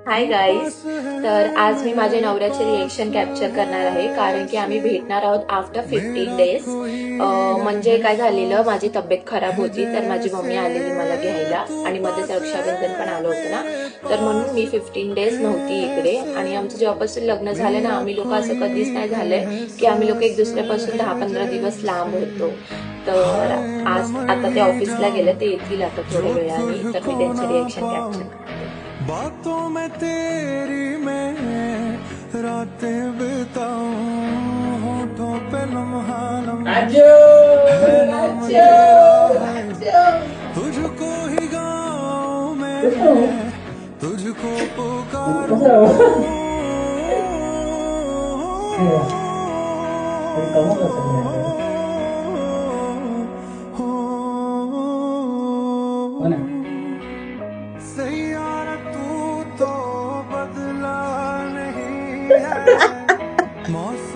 Hi guys. तर आज मी माझ्या नवऱ्याचे रिएक्शन कॅप्चर करणार आहे कारण की आम्ही भेटणार आहोत आफ्टर 15 डेज. म्हणजे काय झालेलं, माझी तब्येत खराब होती तर माझी मम्मी आलेली मला घ्यायला आणि मध्येच रक्षाबंधन पण आलं होतं ना, तर म्हणून मी 15 डेज नव्हती इकडे. आणि आमचं जेव्हापासून लग्न झालं ना, आम्ही लोक असं कधीच नाही झालंय की आम्ही लोक एक दुसऱ्यापासून 10-15 दिवस लांब होतो. तर आज आता ते ऑफिसला गेले, ते येतील आता थोड्या वेळाने, तर मी त्यांचे रिएक्शन कॅप्चर करते. बातों में तेरी मैं रातें बिताऊं, होठों पे लम्हा लम्हा है नाम तेरा है, तुझको ही गाऊं मैं, तुझको पुकारूं. सैयारा तू तो बदला नहीं है, मौसम